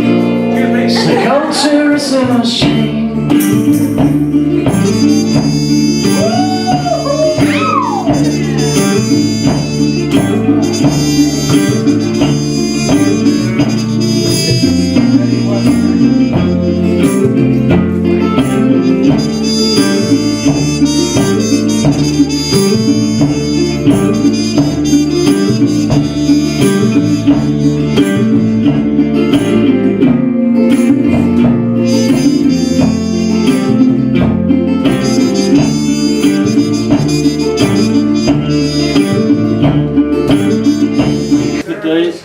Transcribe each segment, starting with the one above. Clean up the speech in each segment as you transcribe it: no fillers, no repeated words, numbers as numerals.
The culture is a shame.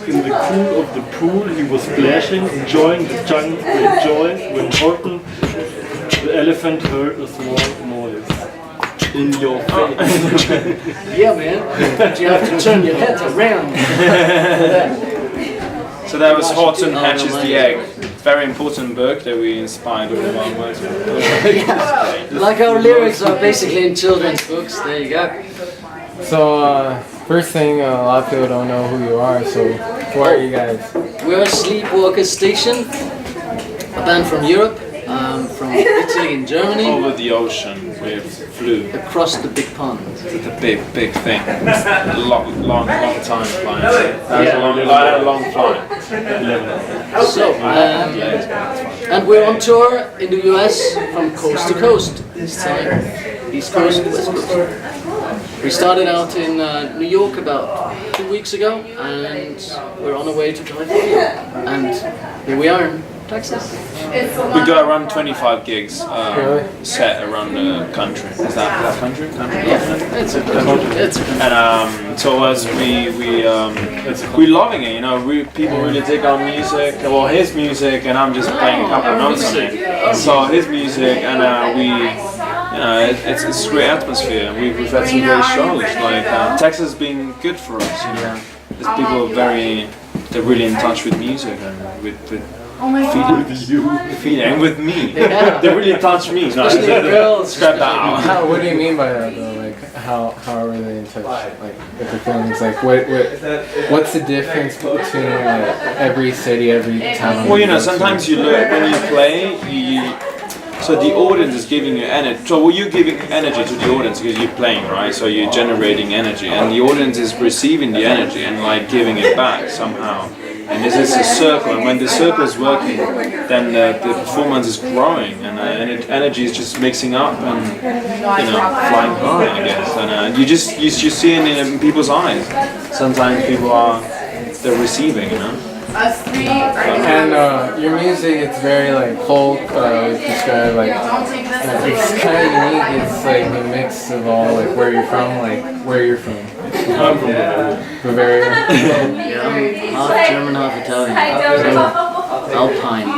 In the cool of the pool, he was splashing, enjoying the joy when Horton, the elephant, heard a small noise. In your face. Yeah, man. You have to turn your head around. So that was Horton Hatches the Egg. Very important book that we inspired with one word. Like our lyrics are basically in children's books. There you go. So, first thing, a lot of people don't know who you are, so who are you guys? We're Sleepwalker Station, a band from Europe, from Italy and Germany. Over the ocean, we flew. Across the big pond. It's a big thing. Long time flying. That was a long flight. So, and we're on tour in the US from coast to coast this time. East Coast, West Coast. We started out in New York about 2 weeks ago, and we're on our way to California. And here we are in Texas. We got around 25 gigs set around the country. Is that country? Yeah, it's a country. And so as we're loving it, you know. People really dig our music, well, his music, and I'm just playing a couple of notes on it. So his music, and you know, it's a great atmosphere. We've had some great shows. Like Texas has been good for us. You know, there's people they're really in touch with music and with feeling with me. Yeah. They really touch me. No, Especially the girls. Scrap that out. What do you mean by that though? Like, how are they in touch? Like, with the feelings? Like, what's the difference between like every city, every town? Well, you know, sometimes you look when you play, so the audience is giving you energy. So you're giving energy to the audience because you're playing, right? So you're generating energy, and the audience is receiving the energy and like giving it back somehow. And this is a circle, and when the circle is working, then the performance is growing, and energy is just mixing up and flying high, I guess. And you see it in people's eyes. Sometimes people they're receiving, you know. And your music, it's very like folk, describe like it's kind of unique. It's like a mix of all like where you're from. I'm from Bavaria. Yeah, I'm half German, half Italian. So, Alpine.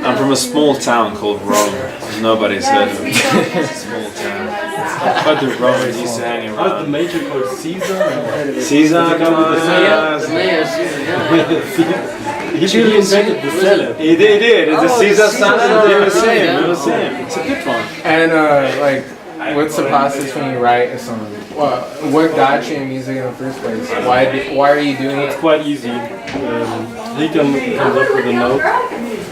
I'm from a small town called Rome. Nobody's heard of it. Small town. But the Romans used to hang How's the around. major called Caesar? Caesar, come on. The mayor, yeah. He invented the salad. He did. It's a Oh, Caesar the Caesar salad. It was salad. him. It was him. It's a good one. And like, what's the process when you write a song? What got you in music in the first place? Why are you doing It's it? quite easy. He comes up with a note,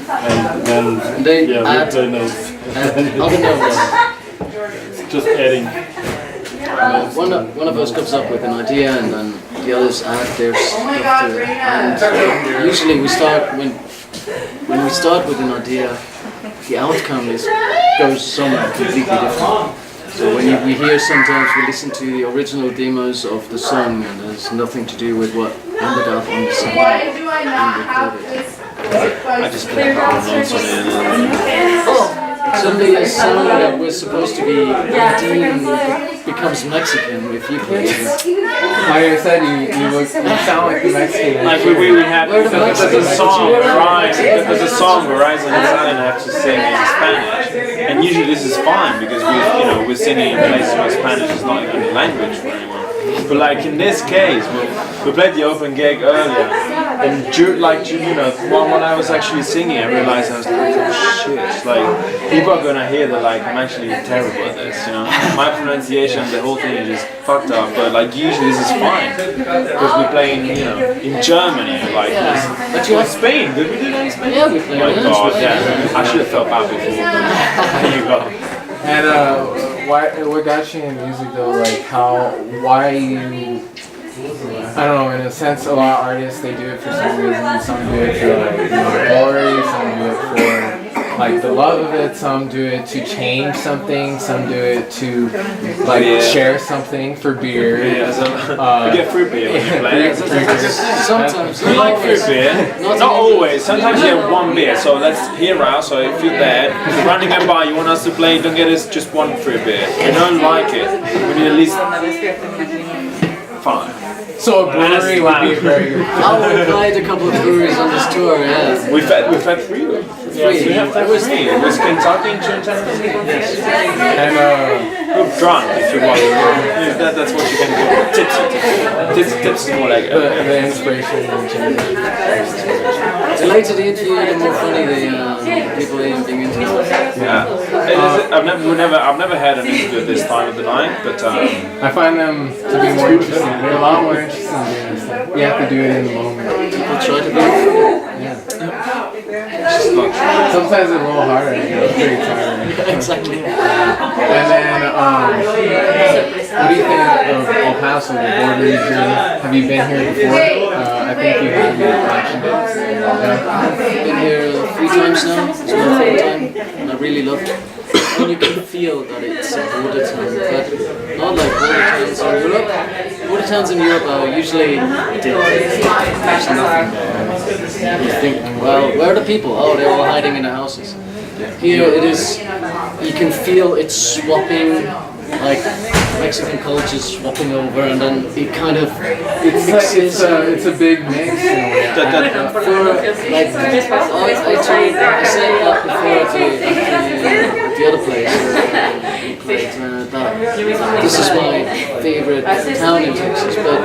and then They we add play notes. other notes. Just adding. One of us comes up with an idea, and then the others add their stuff to it. And usually we start when we start with an idea, the outcome goes somewhere completely different. So when we hear, sometimes we listen to the original demos of the song, and there's nothing to do with what ended up on the song. Why do I not have this? I just put a couple of notes on it. Oh, suddenly a song that was supposed to be Latin becomes Mexican if you play it. Like I said, you sound like the Mexican. Like we had We're the there's a Mexicans. song where Rise and Italian have to sing in Spanish, and usually this is fine because we're singing in places where Spanish is not even a language for anyone. But like in this case, we played the open gig earlier, when I was actually singing, I realized I was like, oh shit, like people are gonna hear that like I'm actually terrible at this, you know. My pronunciation, the whole thing is just fucked up. But like usually this is fine because we're playing, you know, in Germany, like But you have Spain. Did we do that in Spain? Yeah, we played. Oh my in god, Spain. yeah. I should have felt bad before. There you go. And what got you in music though? Like why you? I don't know. In a sense, a lot of artists they do it for some reason. Some do it for like glory. Some do it for like the love of it. Some do it to change something. Some do it to like share something for beer. Yeah, so you get free beer when you play. Sometimes. You like free beer? Not always. Sometimes you have one beer. So let's hear out. So if you're there, you're running by, you want us to play, don't get us just one free beer. If you don't like it, we need at least 5. So a brewery would be very good. I played a couple of breweries on this tour, yeah. We've had 3 of them. Yes, we have had 3. It was Kentucky and Tennessee. Yes. And drunk if you want. That's what you can do. Tipsy is more like the inspiration and change. The later the interview, the more funny the people being interviewed. Yeah. I've never had an interview at this time of the night, but I find them to be more interesting. They're a lot more interesting than doing this stuff. You have to do it in the moment. People try to be. Yeah. Sometimes it's a little harder. You know, it's pretty tiring. Exactly. And then, what do you think of El Paso, the border region? Have you been here before? I think you have. You mentioned it. Yeah. I've been here 3 times now. It's my 3rd time, and I really loved it. And you can feel that it's a border town, but not like border towns in Europe. Border towns in Europe are usually there's nothing there. You think, well, where are the people? Oh, they're all hiding in the houses. Here it is, you can feel it swapping, like Mexican culture swapping over, and then it kind of mixes. It's a big mix. I said that before at the other place we played, that this is my favorite town in Texas, but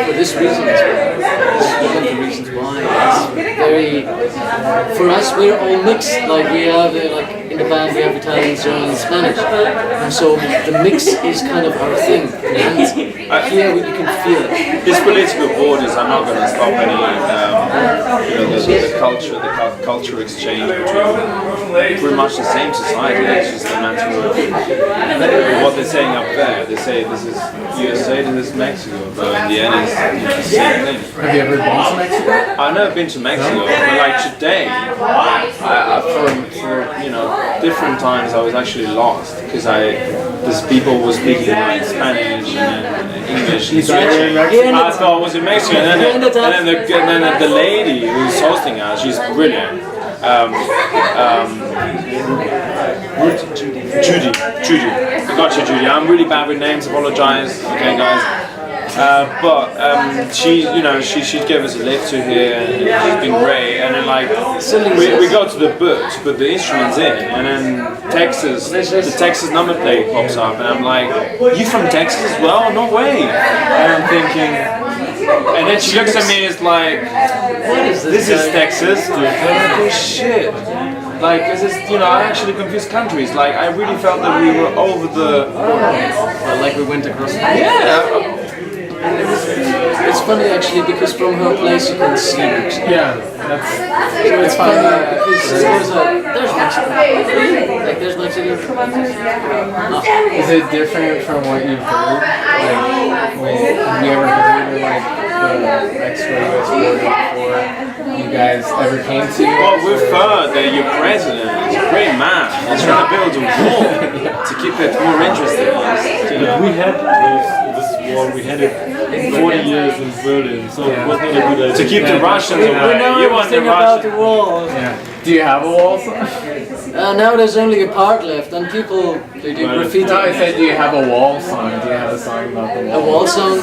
for this reason as well. This is one of the reasons why. It's very, for us we're all mixed, like we have like in the band we have Italian, German, Spanish, and so the mix is kind of our thing, and here you can feel it. These political borders are not going to stop any, the culture exchange between pretty much the same society. It's just a matter of what they're saying up there. They say this is USA, this is Mexico, but in the end it's the same thing. Have you ever been to Mexico? I've never been to Mexico, but like today, for different times I was actually lost because these people were speaking like Spanish and English. I thought I was in Mexico, and then the lady who's hosting us, she's brilliant. Judy. I got you, Judy. I'm really bad with names. Apologize. Okay, guys. But she gave us a lift to here, and she's been great. And then like we go to the booth to put the instruments in, and then the Texas number plate pops up, and I'm like, "You from Texas as well? No way!" And I'm thinking. And then she looks at me and is like, "This is Texas." Oh shit! Like, this is, I actually confused countries. Like, I really felt that we were over the border. Well, like we went across. Yeah. It's funny actually because from her place you can see Mexico. Yeah, so it's funny because there's Mexico. Like there's Mexico. Is it different from what you've heard? Like, have you ever heard of like the Mexico-US border before you guys ever came to? Well, we've heard that your president is a great man. He's trying to build a wall to keep it more interesting. We had this war. We had it 40 years in Berlin, so it was not a good idea. To keep the Russians away. We know you want the everything about the Russians. wall. Yeah. Do you have a wall song? Now there's only a part left, and people they do graffiti. No, I said, do you have a wall song? Do you have a song about the A wall? wall song?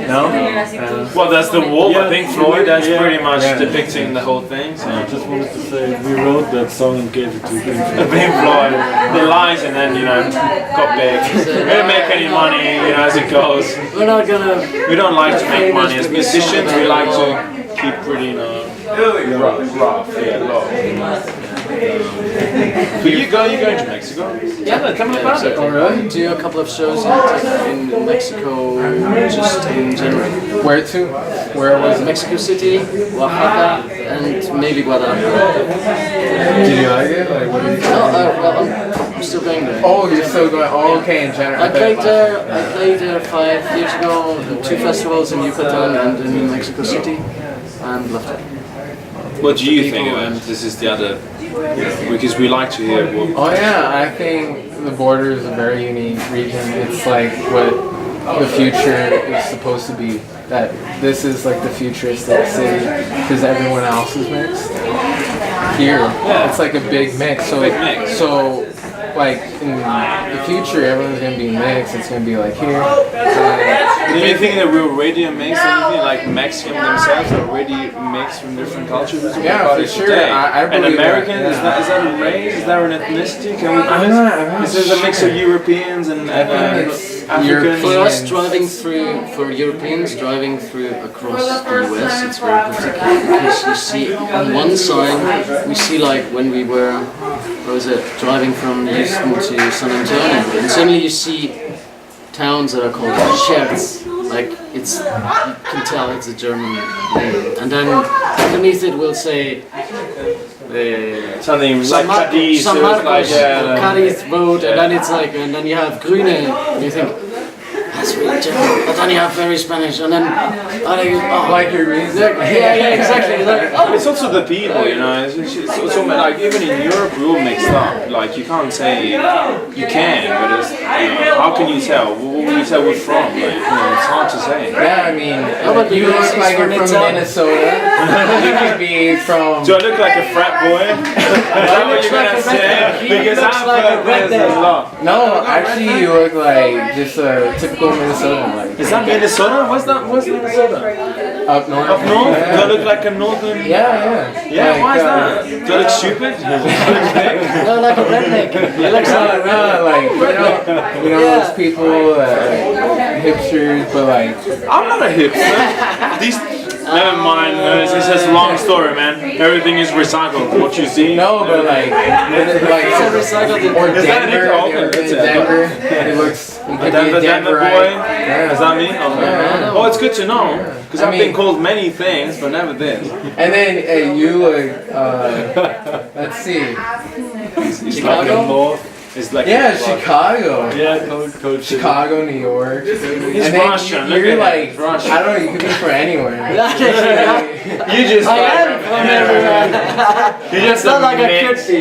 No? Well, that's the wall by Yeah, Pink Floyd. That's yeah, pretty much yeah. depicting the whole thing. So. I just wanted to say we wrote that song and gave it to Pink Floyd. Pink Floyd, the lines, and then got big. We didn't make any money, as it goes. We're not gonna. We don't like to make money as musicians. We like to keep pretty, rough, low. But you're going to Mexico? Yeah, tell me about it. Oh, really? Do a couple of shows in Mexico just in January. Where to? Where was it? Mexico City, Oaxaca, and maybe Guadalajara. Did you like it? Like, what did you No, well, I'm still going there. Oh, you're still going. Oh, okay, in general. I played there 5 years ago, 2 festivals in Yucatan and in Mexico City, and loved it. What do you think of it? This is the other, because we like to hear what. Oh yeah, I think the border is a very unique region. It's like what the future is supposed to be. That this is like the futuristic city because everyone else is mixed. Here, it's like a big mix. So, so like in the future, everyone's gonna be mixed. It's gonna be like here. Do you think that we're already mixed? Anything like Mexican themselves are already mixed from different cultures? Yeah, for sure. I And believe American, that, yeah. is that a race? Is that an ethnicity? Can we? I'm not Is there a mix of Europeans and it's Africans? European. For us for Europeans driving through across the US, it's very particular because you see on one side, we see like when we were, driving from Houston to San Antonio, and suddenly you see towns that are called Scherz, like you can tell it's a German name, and then underneath it will say Something like Cadiz, San or Marcos, like, or Cadiz Road, and then it's like, and then you have Grüne, and you think, that's really German, but then you have very Spanish, and then, Like your music? yeah, exactly, like, oh, It's also the people, It's also like even in Europe we're all mixed up. Like you can't say you can, but it's, how can you tell? What can you tell we're from? Like, it's hard to say. Yeah, I mean, but you look like you're from Minnesota. You could be from. Do I look like a frat boy? Is that what you're gonna say? Because looks I've like a heard there's a lot. No, actually, you look like just a typical Minnesotan. Like Is that Minnesota? What's Minnesota? up north. Up north? Yeah. Do I look like a northern? Yeah. Yeah, why is that? Do I look stupid? no, like a redneck, he looks like a redneck. No, like those people, like, hipsters, but like. I'm not a hipster. Never mind. It's just a long story, man. Everything is recycled. What you see. No, but like recycled or Is that Denver. Nicole? Denver. It looks. It could be a Denver boy. Denverite. Is that me? Yeah. Oh, it's good to know. Because I I've been mean- called many things, but never this. And then you look. Let's see. It's like a north. It's like Yeah, Chicago. Yeah, cold Chicago, New York. He's And then Russian. Look You're at like, him. Russian. I don't know, you could be from anywhere. You just. I am from everywhere. You're just It's not like I mix. could be.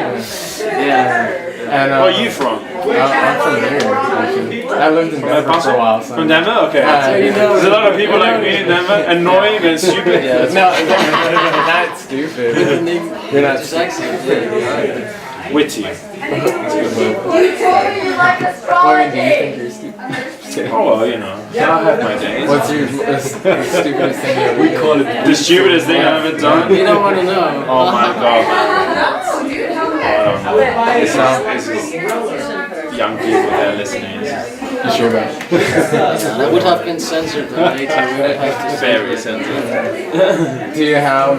Yeah. And, Where are you from? I'm from there, actually. I lived in Denver for a while. So. From Denver? Okay. So you know- There's a lot of people like me in Denver, annoying and stupid. No, not stupid. You're not Just accent, yeah. Witty. You told me you like a Or do you strawberry. think you're stupid? Oh well, I have my days. What's your the stupidest thing you ever did? Call it The stupidest thing I've ever done? You don't want to know. Oh my god. No, dude, how I don't know. This is young people there listening. You sure about it? That would have been censored then later. We would have to Very sensitive. Do you have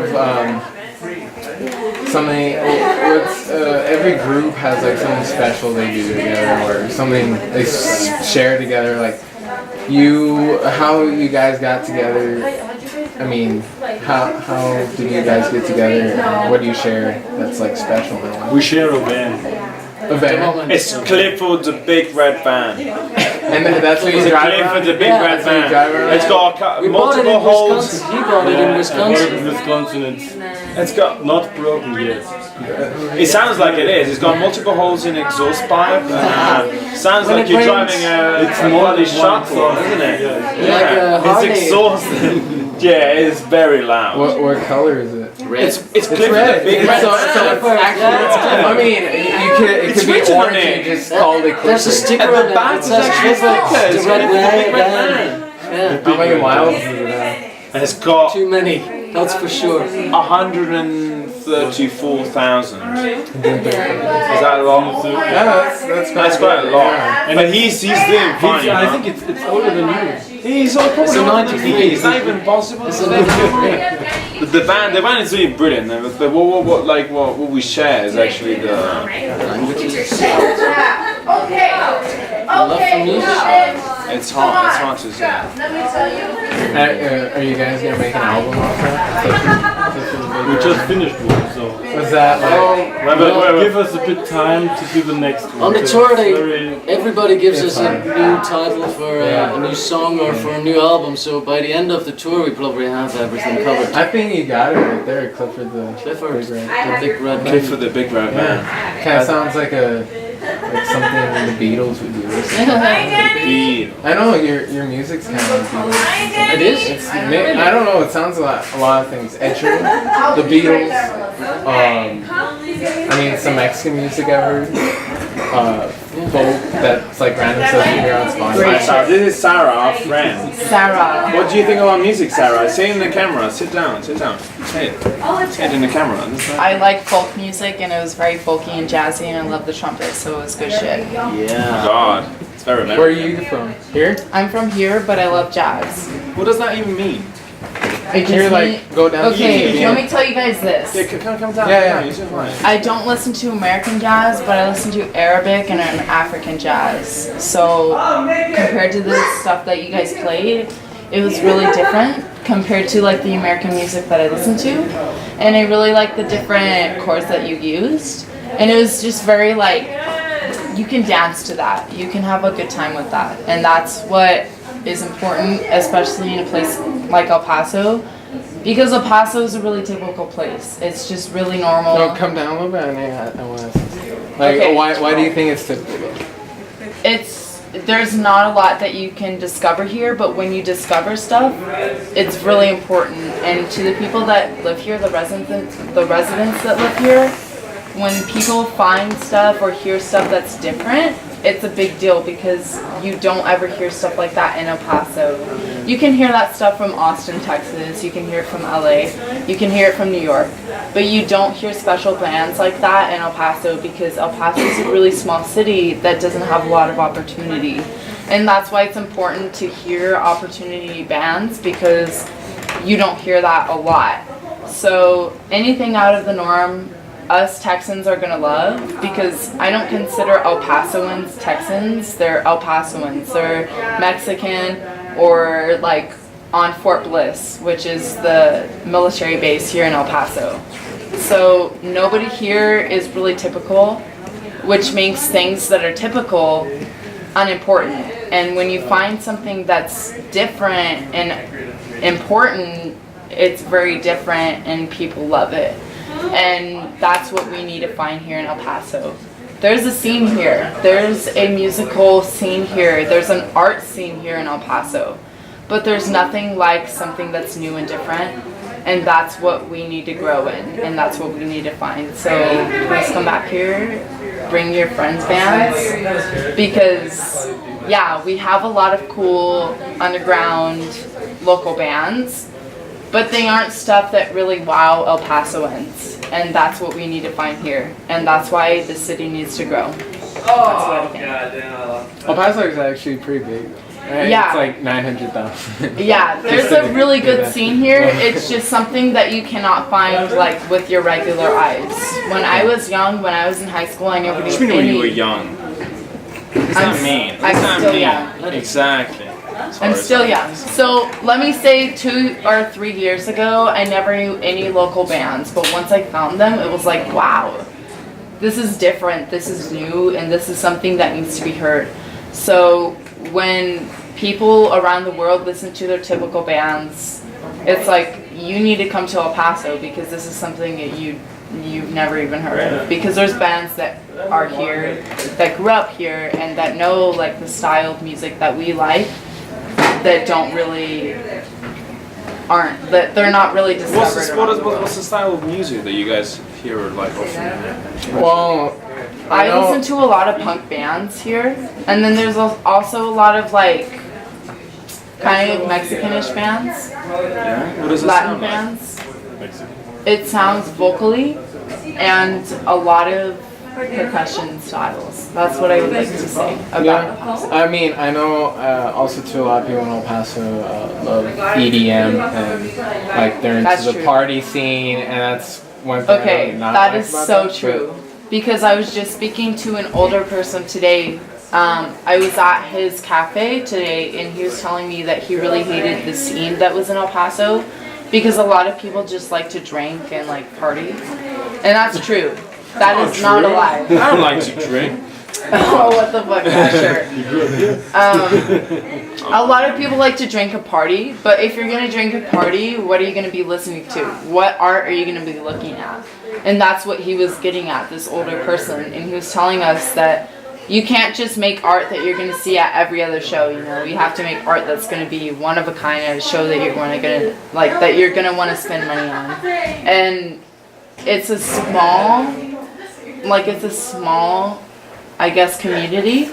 something? What's every group has like something special they do together, or something they share together. Like how you guys got together. I mean, how did you guys get together? And what do you share that's like special? We share a van. A van. It's Clifford the Big Red Van. And that's what you It's a drive around? Clifford the Big Yeah, Red that's what you drive Van. around? It's got We bought it multiple in holes. Wisconsin. He bought it in Wisconsin. Wisconsin, It's got. not broken yet. It sounds like it is. It's got multiple holes in exhaust pipe. Sounds When like it you're rains, driving a It's bloody more than one shuttle, exhaust. isn't it? Yeah. Like a It's Harley. exhausting. Yeah, it's very loud. What color is it? Red. It's Clifford the Big So, Red. so it's actually. I mean, it could be written on orange. it. You just called it There's a Clifford. sticker At the on it back that is says actually Clifford. stickers. The red It's the way, Big Red yeah. Yeah. How many miles does it have? It's got Too many, that's for sure. 134,000. Is that a lot? Yeah, That's quite a lot. But he's doing fine. I think it's older than you. He's all It's a 93. It's not even possible. It's a 93. The band is really brilliant. What we share is actually the Languages. Okay. Love for music. it's hard to say. Let me tell you. Are you guys gonna make an album off that? We just finished one, so. Was that like? But give us a bit time to do the next one. On the because tour, it's very- everybody gives us a new title for a new song or for a new album. So by the end of the tour, we probably have everything covered. I think you got it right there, Clifford the Clifford, Big Red. the Big Red Man. Clifford the Big Red Man. Yeah, kind of sounds like something the Beatles would do. I know your music's kind of like Beatles. It is. I don't know. It sounds a lot of things. Ed Sheeran, the Beatles. I mean, some Mexican music I've heard. Folk that's like random stuff you hear on Spotify. This is Sarah, our friend. Sarah. What do you think of our music, Sarah? Say in the camera. Sit down. Say it in the camera. I like folk music and it was very folky and jazzy and I love the trumpet, so it was good shit. Yeah. God, it's very Where are American. you from? Here? I'm from here, but I love jazz. What does that even mean? Here, like, go down. Okay, let me tell you guys this. Come down. Yeah. It's fine. I don't listen to American jazz, but I listen to Arabic and African jazz. So compared to the stuff that you guys played, it was really different compared to like the American music that I listened to. And I really like the different chords that you used. And it was just very like, you can dance to that. You can have a good time with that. And that's what is important, especially in a place like El Paso. Because El Paso is a really typical place. It's just really normal. No, come down a little bit. I want to. Like, Okay. why do you think it's typical? There's not a lot that you can discover here, but when you discover stuff, it's really important. And to the people that live here, the residents that live here, when people find stuff or hear stuff that's different, it's a big deal because you don't ever hear stuff like that in El Paso. You can hear that stuff from Austin, Texas, you can hear it from LA, you can hear it from New York, but you don't hear special bands like that in El Paso because El Paso is a really small city that doesn't have a lot of opportunity. And that's why it's important to hear opportunity bands because you don't hear that a lot. So anything out of the norm, us Texans are gonna love because I don't consider El Pasoans Texans, they're El Pasoans. They're Mexican or like on Fort Bliss, which is the military base here in El Paso. So nobody here is really typical, which makes things that are typical unimportant. And when you find something that's different and important, it's very different and people love it. And that's what we need to find here in El Paso. There's a scene here. There's a musical scene here. There's an art scene here in El Paso. But there's nothing like something that's new and different. And that's what we need to grow in. And that's what we need to find. So please come back here. Bring your friends' bands. Because, yeah, we have a lot of cool underground local bands. But they aren't stuff that really wow El Pasoans. And that's what we need to find here. And that's why the city needs to grow. That's what I think. El Paso is actually pretty big. Right? Yeah. It's like 900,000. Yeah, there's a really good scene here. It's just something that you cannot find like with your regular eyes. When I was young, when I was in high school, I never knew What do you mean when you were any. young? What does that mean? What I'm does that still mean? young. Exactly. I'm still young. So let me say 2 or 3 years ago, I never knew any local bands. But once I found them, it was like, wow, this is different, this is new, and this is something that needs to be heard. So when people around the world listen to their typical bands, it's like, you need to come to El Paso because this is something that you've never even heard of. Because there's bands that are here, that grew up here, and that know like the style of music that we like, that don't really aren't, that they're not really discovered. What's the style of music that you guys hear like often? Well, I listen to a lot of punk bands here, and then there's also a lot of like kind of Mexicanish bands, Yeah. What does it Latin sound like? bands. It sounds vocally and a lot of percussion styles. That's what I would like to say about yeah. I mean, I know also too a lot of people in El Paso love EDM and like they're into That's the true. party scene, and that's one thing I Okay, really not that like is about so that, true. Because I was just speaking to an older person today. I was at his cafe today, and he was telling me that he really hated the scene that was in El Paso because a lot of people just like to drink and like party, and that's true. That is not a lie. I don't like to drink. Oh, what the fuck? Yeah, sure. A lot of people like to drink a party, but if you're gonna drink a party, what are you gonna be listening to? What art are you gonna be looking at? And that's what he was getting at, this older person, and he was telling us that you can't just make art that you're gonna see at every other show. You know, you have to make art that's gonna be one of a kind, at a show that you're gonna like, that you're gonna want to spend money on. And it's a small, I guess, community,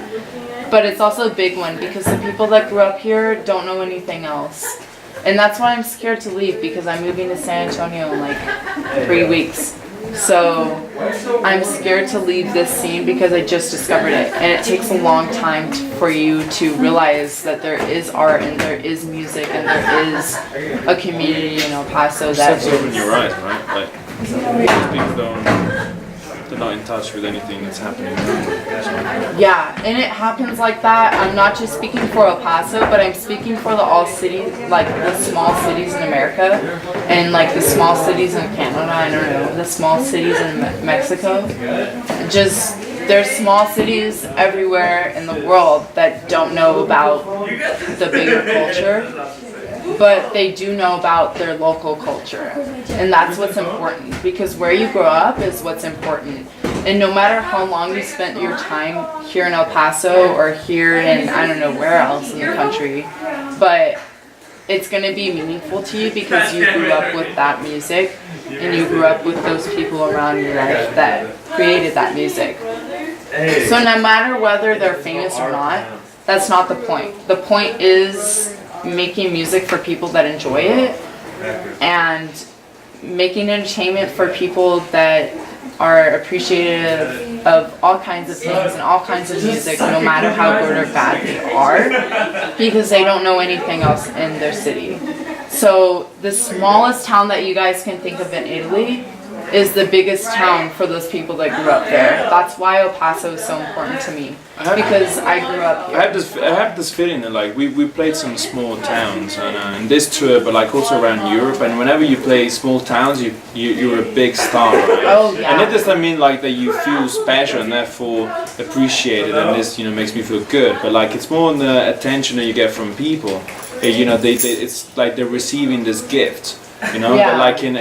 but it's also a big one because the people that grew up here don't know anything else. And that's why I'm scared to leave, because I'm moving to San Antonio in like 3 weeks. So I'm scared to leave this scene because I just discovered it, and it takes a long time for you to realize that there is art and there is music and there is a community in El Paso that Steps open is. your eyes, right? Like people they're not in touch with anything that's happening. Yeah, and it happens like that. I'm not just speaking for El Paso, but I'm speaking for the all cities, like the small cities in America, and like the small cities in Canada, I don't know, the small cities in Mexico. Just, there's small cities everywhere in the world that don't know about the bigger culture, but they do know about their local culture. And that's what's important, because where you grow up is what's important. And no matter how long you spent your time here in El Paso or here in, I don't know where else in the country, but it's going to be meaningful to you because you grew up with that music and you grew up with those people around your life that created that music. So no matter whether they're famous or not, that's not the point. The point is making music for people that enjoy it and making entertainment for people that are appreciative of all kinds of things and all kinds of music, no matter how good or bad they are, because they don't know anything else in their city. So the smallest town that you guys can think of in Italy is the biggest town for those people that grew up there. That's why El Paso is so important to me, because I grew up here. I have this feeling that like we played some small towns and this tour, but like also around Europe. And whenever you play small towns, you're a big star, right? Oh yeah. And it doesn't mean like that you feel special and therefore appreciated, and this makes me feel good. But like it's more on the attention that you get from people. It's like they're receiving this gift. Yeah. But like in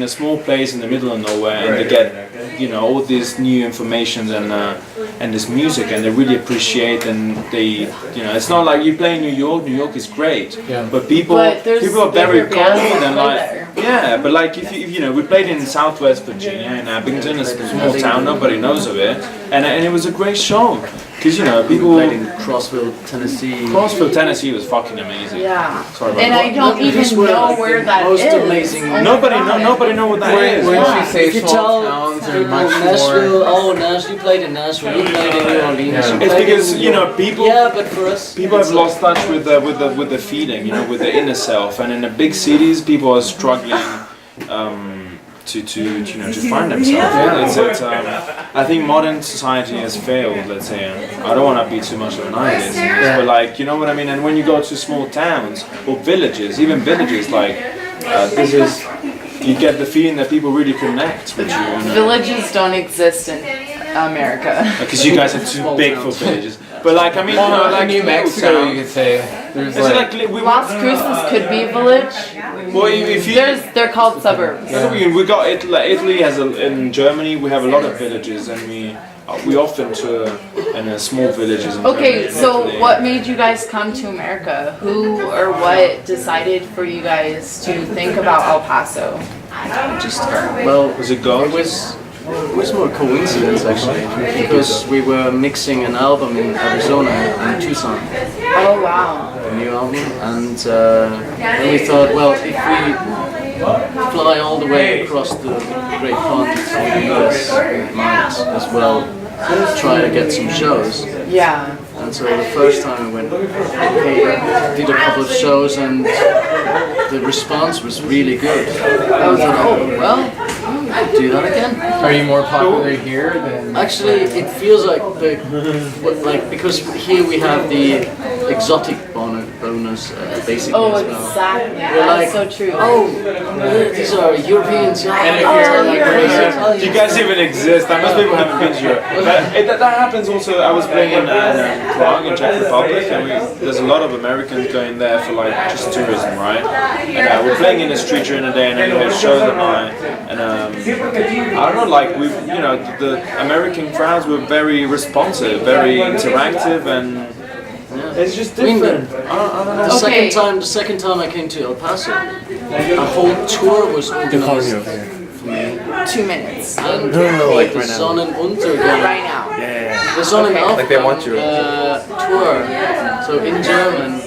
a small place in the middle of nowhere, and they get all this new information and this music, and they really appreciate, and they it's not like you play in New York. New York is great, but people are very cold and like but like if we played in Southwest Virginia in Abington, a small town, nobody knows of it, and it was a great show. Because people played in Crossville, Tennessee. Crossville, Tennessee was fucking amazing. Yeah. Sorry about And that. I don't even know where that most is. amazing- Oh my Nobody God. know what that is. When she say If you small tell towns are people much Nashville, more. Nashville, you played in Nashville, you played in New Orleans. Yeah. You It's played because in New York. people Yeah, but for us, people it's have lost touch with the feeling, with the inner self, and in the big cities, people are struggling to find themselves. I think modern society has failed. Let's say I don't want to be too much of an idealist, but like you know what I mean. And when you go to small towns or villages, even villages, like you get the feeling that people really connect with you. Villages don't exist in America. Because you guys are too big for villages. But like I mean, like New Mexico, town. you could say. There's Is it like, like we Las Cruces could be a village. well, if you They're called suburbs. we got Italy has in Germany we have a lot of villages, and we often tour in small villages. In Okay, Germany and so Italy. what made you guys come to America? Who or what decided for you guys to think about El Paso? Just well, Was it God? it was more coincidence actually, because we were mixing an album in Arizona, in Tucson, Oh wow. a new album, and we thought, well, if we fly all the way across the Great Pond to the US, we might as well try to get some shows. Yeah. And so the first time we went, did a couple of shows, and the response was really good. I was like, oh, well, we could do that again. Are you more popular here than? Actually, it feels like because here we have the exotic bonus basically Oh, as well. exactly. We're That's like, so true. oh, these are Europeans. Yeah, And if you're like crazy. Do you guys even exist? I most people haven't been to Europe. But that happens also. I was playing in Prague in Czech Republic, and there's a lot of Americans going there for like just tourism, right? And we're playing in the street during the day, and then we had shows at night. And I don't know, like the American crowds were very responsive, very interactive, and it's just different. I don't know. The second time I came to El Paso, a whole tour was organized for me. 2 minutes. And like the right now. Sonnenuntergang. Right now. Yeah. The Sonnenaufgang Like they want you. tour. So in German,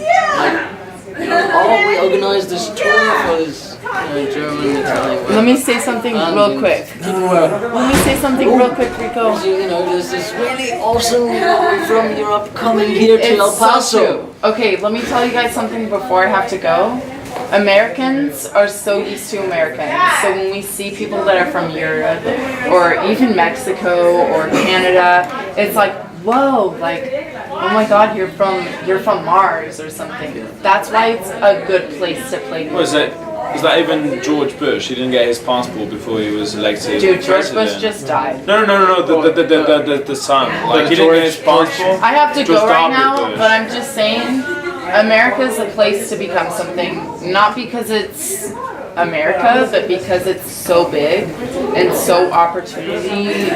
we organized this tour for this German, Italian. Let me say something real quick. Let me say something real quick, Rico. There's this really awesome guy from Europe coming here to El It's Paso. so true. Okay, let me tell you guys something before I have to go. Americans are so used to Americans. So when we see people that are from Europe or even Mexico or Canada, it's like, whoa, like, oh my God, you're from Mars or something. That's why it's a good place to play music. Was that even George Bush? He didn't get his passport before he was elected. Dude, George president. Bush just died. No, the son. Like he didn't get his passport. I have to George go right W. now, Bush. but I'm just saying, America is a place to become something, not because it's America, but because it's so big and so opportunity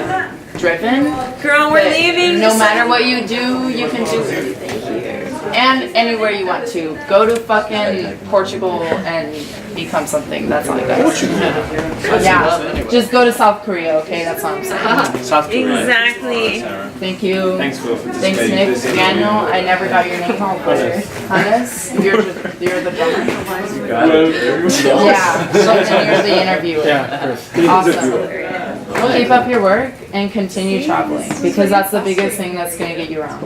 driven. Girl, we're that leaving. No matter what you do, you can do anything here. And anywhere you want to. Go to fucking Portugal and become something. That's all I got. Yeah. Just go to South Korea, okay? That's all I'm saying. South Korea. Exactly. Sarah. Thank you. Thanks for Thanks, participating in Nick. this interview. Daniel, I never got your name. Hannes, you're the drummer. Yeah, and you're the interviewer. Yeah, Chris. Awesome. Keep up your work and continue traveling because that's the biggest thing that's gonna get you around.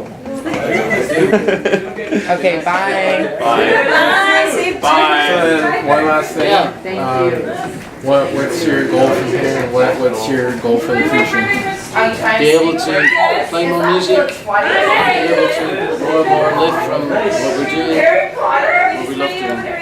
Okay, bye. Bye. Bye. One last thing. Yeah. Thank you. What's your goal from here? What's your goal for the future? I'm trying Be able to stay play more music, be able to more live from what we're doing, what we love doing.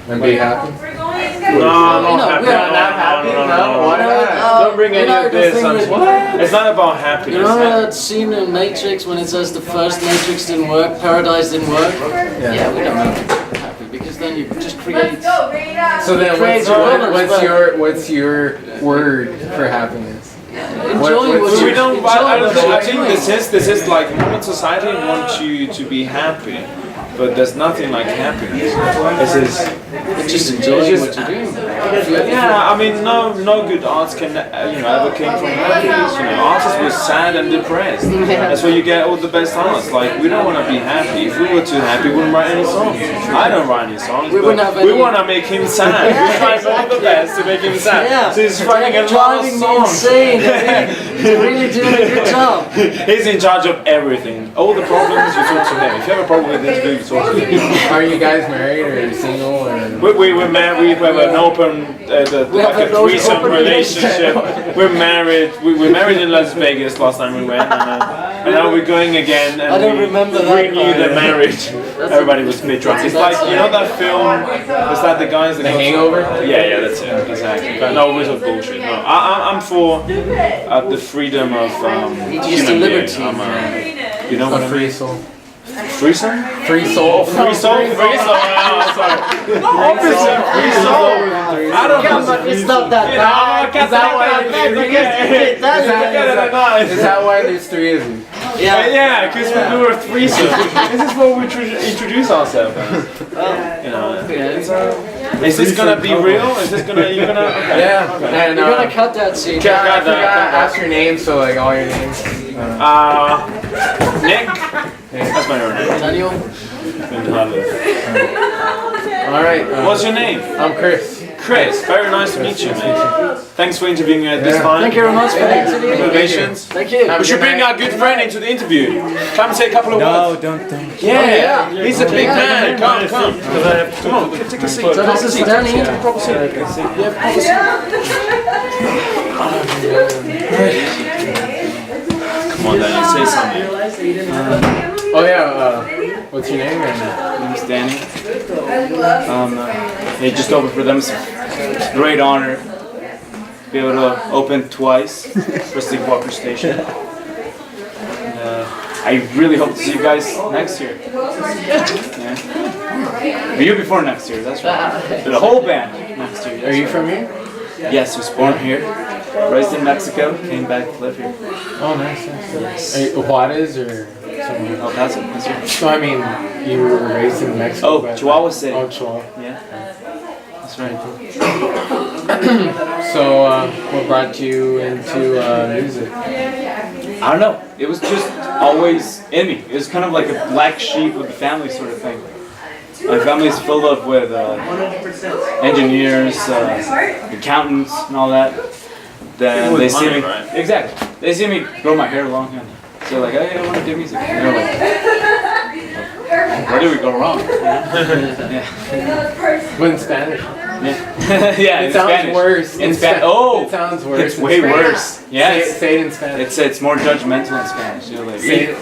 And be happy? No, No, we're not happy. Why not? Don't bring any of this. It's not about happiness. You remember that scene in Matrix when it says the first Matrix didn't work, Paradise didn't work? Yeah, we don't have to be happy because then you just create. So then, Crazy others, but- what's your word for happiness? Enjoy what- what We you don't. enjoy I what think you're doing. this is like modern society wants you to be happy, but there's nothing like happiness. This is. It's just enjoying what you're doing. Yeah, I mean, no good arts can ever came from happiness. Artists were sad and depressed. That's why you get all the best arts. Like we don't want to be happy. If we were too happy, we wouldn't write any songs. I don't write any songs. We wouldn't but have we any- want to make him sad. We try all the best to make him sad. Yeah. So he's writing a lot of Driving me songs. insane. You're really doing a good job. He's in charge of everything. All the problems, you talk to him. If you have a problem with this, you talk to him. Are you guys married or single or? We're married. We have an open, like a threesome open relationship. We're married. We married in Las Vegas last time we went, and now we're going again. And I don't we remember that renew the part. marriage. Everybody was a bit drunk. It's like that film. Is that the guys that The go to- Hangover? Yeah, that's it. Exactly. But no, it was a bullshit. No, I'm for the freedom of Just human the liberty. being. You know A what I free mean? soul. Threesome? Free soul. Free soul? Free soul. Sorry. No, obviously free soul. I don't know. It's not that bad. Is that why there's three of you? Yeah, because we were threesome. This is what we introduce ourselves as. You know. Is this gonna be real? Is this gonna you're gonna? Okay. Yeah. Okay. And, You're gonna cut that scene. I forgot to ask your name, so like all your names. Nick. That's my real name. Daniel. Alright. What's your name? I'm Chris. Chris. Very nice to meet you, man. Thanks for interviewing me at this time. Thank you very much for the interview. Congratulations. Thank you. We should bring our good friend into the interview. Come say a couple of words. don't. Yeah, he's a big man. Come. Because I have Come on, take a seat. So this is Danny. Yeah, proper seat. Yeah, proper seat. Come on, Danny, say something. Oh yeah, what's your name? My name's Danny. They just opened for them. It's a great honor to be able to open twice for Sleepwalker Station. I really hope to see you guys next year. Yeah. The year before next year, that's right. The whole band next year. Are you from here? Yes, I was born here. Raised in Mexico, came back to live here. Oh, nice. Are you Juarez or somewhere? El Paso, that's right. So I mean, you were raised in Mexico. Oh, but- Chihuahua City. Oh, Chihuahua. Yeah, that's right. So what brought you into music? I don't know. It was just always in me. It was kind of like a black sheep of the family sort of thing. My family's filled up with engineers, accountants, and all that. Then they see me. Exactly. They see me grow my hair long, and they're like, "Hey, I want to do music." And they're like, "Where did we go wrong?" Yeah. But in Spanish. Yeah. Yeah. It In sounds Spanish. worse. In Spanish. Oh. It sounds worse. It's in way Spanish. worse. Yeah. Say it in Spanish. It's more judgmental in Spanish. You're like, Say it.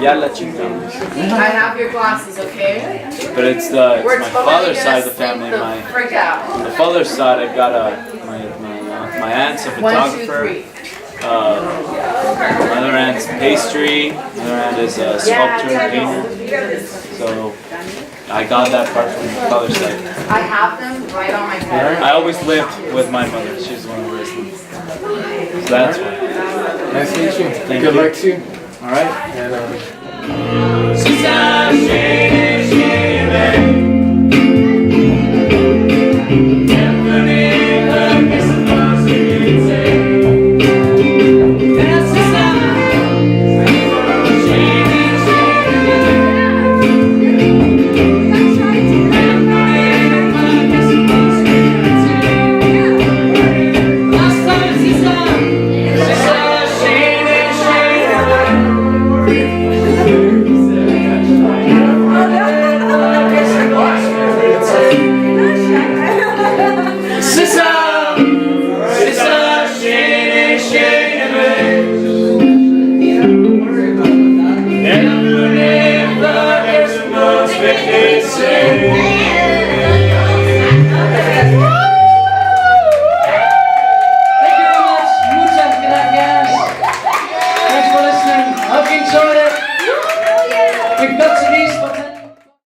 "Ya la chingada." I have your glasses, okay? But it's my We're totally father's gonna side of the sleep family. the frick out. On the father's side, I've got my aunt's a 1, 2, photographer. 3. My other aunt's pastry. My other aunt is a sculptor and painter. So I got that part from my father's side. I have them right on my bed. I always lived with my mother. She's the one who raised me. So that's why. Nice to meet you. Thank Good you. luck to you. All right. And, She's a